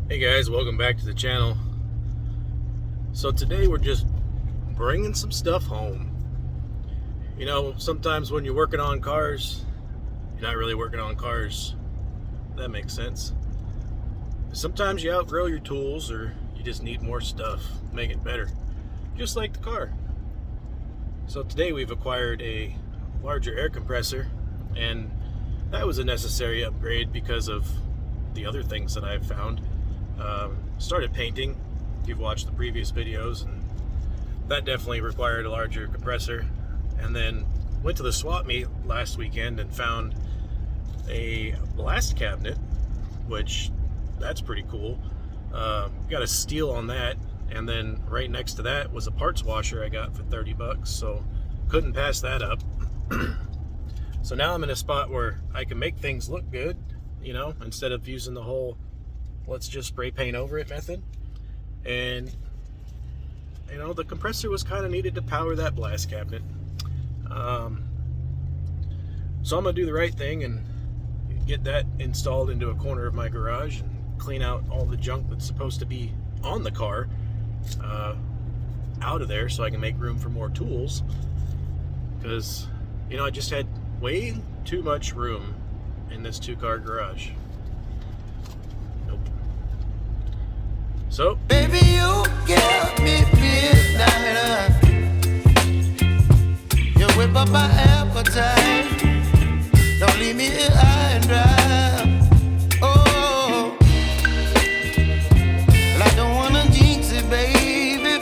Hey guys, welcome back to the channel. So today we're just bringing some stuff home. You know, sometimes when you're working on cars, you're not really working on cars. That makes sense. Sometimes you outgrow your tools or you just need more stuff, make it better. Just like the car. So today we've acquired a larger air compressor, and that was a necessary upgrade because of the other things that I've found. Started painting, if you've watched the previous videos, and that definitely required a larger compressor. And then went to the swap meet last weekend and found a blast cabinet, which that's pretty cool. Got a steal on that, and then right next to that was a parts washer I got for 30 bucks, so couldn't pass that up. So now I'm in a spot where I can make things look good, you know, instead of using the whole let's just spray paint over it method. And you know, the compressor was kind of needed to power that blast cabinet. So I'm gonna do the right thing and get that installed into a corner of my garage and clean out all the junk that's supposed to be on the car out of there, so I can make room for more tools, because you know, I just had way too much room in this two-car garage. Nope. So Baby, you give me midnight. You whip up my appetite. Don't leave me here high and dry. Oh, well, I don't wanna jinx it, baby,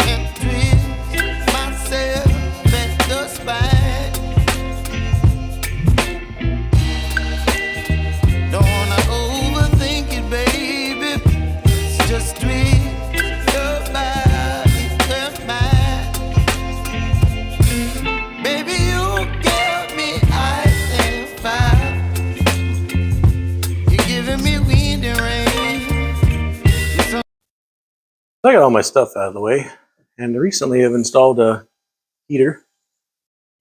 and twist myself at the spine. Don't wanna overthink it, baby. It's just twist your body and mine. Baby, you give me ice and fire. You're giving me wind and rain. I got all my stuff out of the way, and recently I've installed a heater,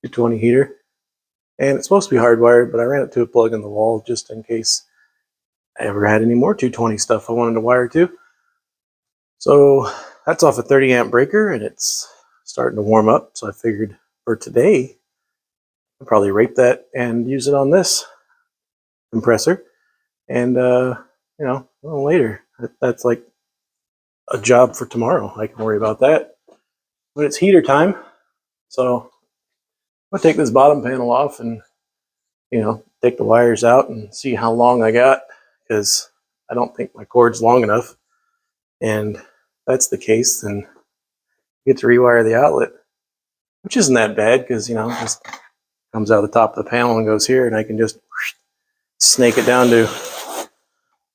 220 heater, and it's supposed to be hardwired, but I ran it to a plug in the wall just in case I ever had any more 220 stuff I wanted to wire to. So that's off a 30 amp breaker, and it's starting to warm up, so I figured for today I'll probably rape that and use it on this compressor, and you know, a little later, that's like a job for tomorrow. I can worry about that when it's heater time. So I'm gonna take this bottom panel off and, you know, take the wires out and see how long I got, because I don't think my cord's long enough. And if that's the case, then I get to rewire the outlet, which isn't that bad, because, you know, it just comes out the top of the panel and goes here, and I can just snake it down to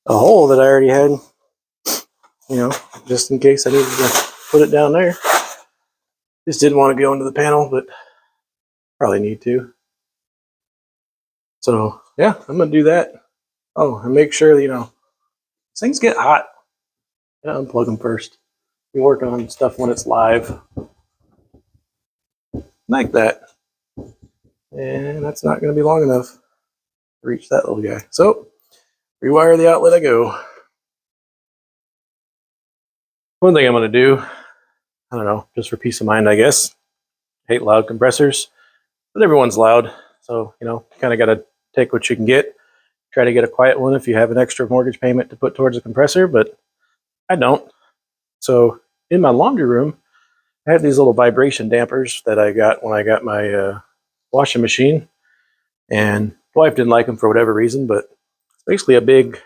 a hole that I already had, you know, just in case I needed to put it down there. Just didn't want to go into the panel, but probably need to. So yeah, I'm gonna do that. Oh, and make sure that, you know, things get hot. Yeah, unplug them first. Be working on stuff when it's live, like that. And that's not going to be long enough to reach that little guy. So rewire the outlet I go. One thing I'm going to do, I don't know, just for peace of mind, I guess. I hate loud compressors, but everyone's loud. So, you know, you kind of got to take what you can get. Try to get a quiet one if you have an extra mortgage payment to put towards a compressor, but I don't. So in my laundry room, I have these little vibration dampers that I got when I got my washing machine, and the wife didn't like them for whatever reason, but it's basically a big,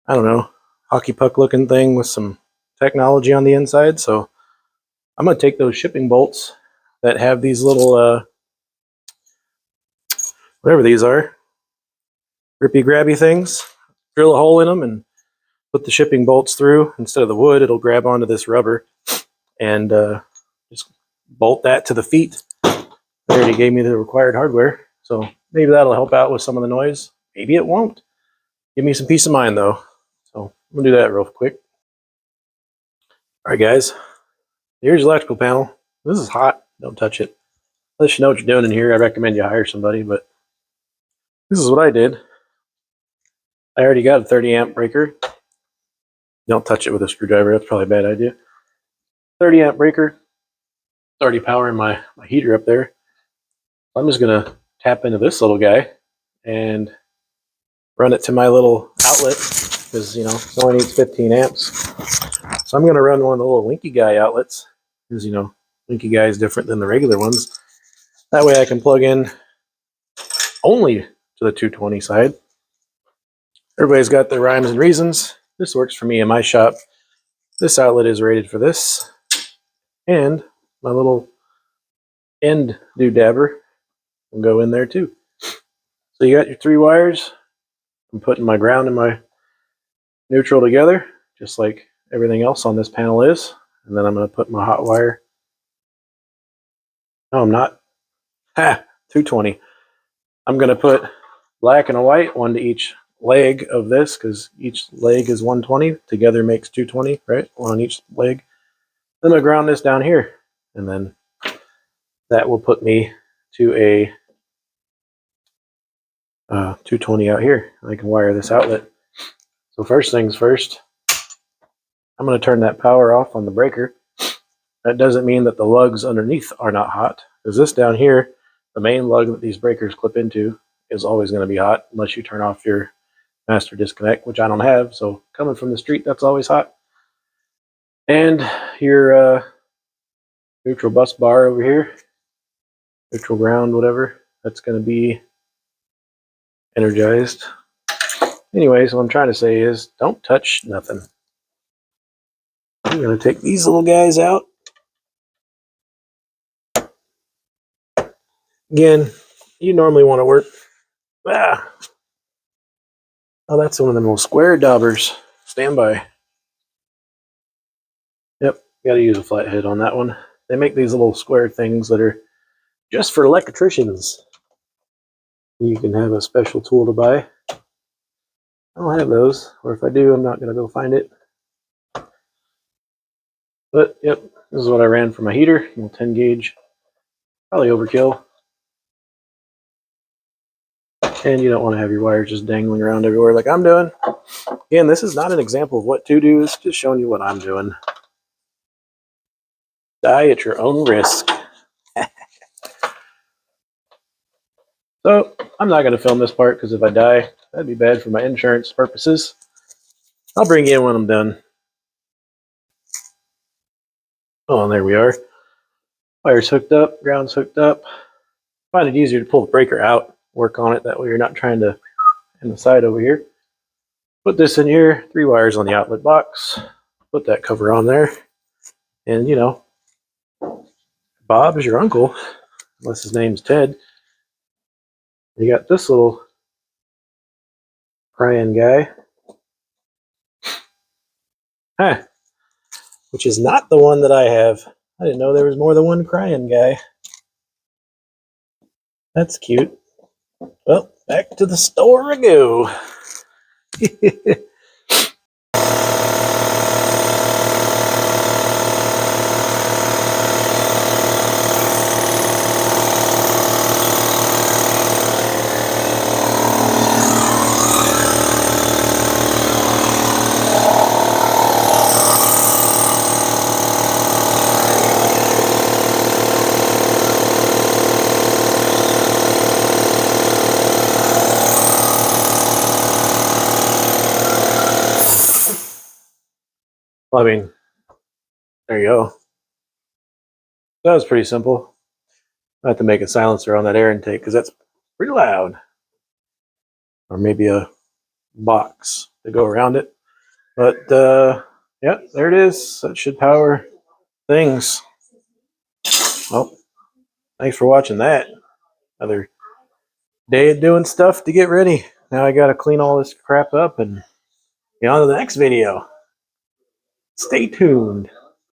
I don't know, hockey puck looking thing with some technology on the inside. So I'm going to take those shipping bolts that have these little, whatever these are, grippy grabby things, drill a hole in them and put the shipping bolts through. Instead of the wood, it'll grab onto this rubber, and just bolt that to the feet. They already gave me the required hardware, so maybe that'll help out with some of the noise. Maybe it won't. Give me some peace of mind though. So I'm gonna do that real quick. All right, guys. Here's the electrical panel. This is hot. Don't touch it. Unless you know what you're doing in here, I recommend you hire somebody, but this is what I did. I already got a 30 amp breaker, Don't touch it with a screwdriver. That's probably a bad idea. 30 amp breaker. It's already powering my heater up there. I'm just going to tap into this little guy and run it to my little outlet because, it only needs 15 amps. So I'm going to run one of the little Winky Guy outlets because, Winky Guy is different than the regular ones. That way I can plug in only to the 220 side. Everybody's got their rhymes and reasons. This works for me in my shop. This outlet is rated for this. And my little end doodabber will go in there too. So you got your 3 wires. I'm putting my ground and my neutral together, just like everything else on this panel is. And then I'm going to put my hot wire. No, I'm not. 220. I'm going to put black and a white, one to each leg of this, because each leg is 120. Together makes 220, right? One on each leg. Then I ground this down here, and then that will put me to a 220 out here. I can wire this outlet. So first things first, I'm going to turn that power off on the breaker. That doesn't mean that the lugs underneath are not hot, because this down here, the main lug that these breakers clip into, is always going to be hot unless you turn off your master disconnect, which I don't have. So coming from the street, that's always hot. And your neutral bus bar over here, neutral ground, whatever, that's going to be energized. Anyways, what I'm trying to say is don't touch nothing. I'm going to take these little guys out. Again, you normally want to work. Oh, that's one of them little square daubers. Stand by. Yep, got to use a flathead on that one. They make these little square things that are just for electricians. You can have a special tool to buy. I don't have those, or if I do, I'm not going to go find it. But, yep, this is what I ran for my heater. 10 gauge. Probably overkill. And you don't want to have your wires just dangling around everywhere like I'm doing. Again, this is not an example of what to do. It's just showing you what I'm doing. Die at your own risk. So, I'm not going to film this part because if I die, that'd be bad for my insurance purposes. I'll bring you in when I'm done. Oh, and there we are. Wire's hooked up, ground's hooked up. Find it easier to pull the breaker out, work on it. That way you're not trying to in the side over here. Put this in here, 3 wires on the outlet box. Put that cover on there. And, Bob is your uncle, unless his name's Ted. You got this little crying guy. Which is not the one that I have. I didn't know there was more than one crying guy. That's cute. Well, back to the store I go. Well, I mean, there you go. That was pretty simple. I have to make a silencer on that air intake because that's pretty loud. Or maybe a box to go around it. But, yeah, there it is. That should power things. Well, thanks for watching that. Another day of doing stuff to get ready. Now I got to clean all this crap up and get on to the next video. Stay tuned.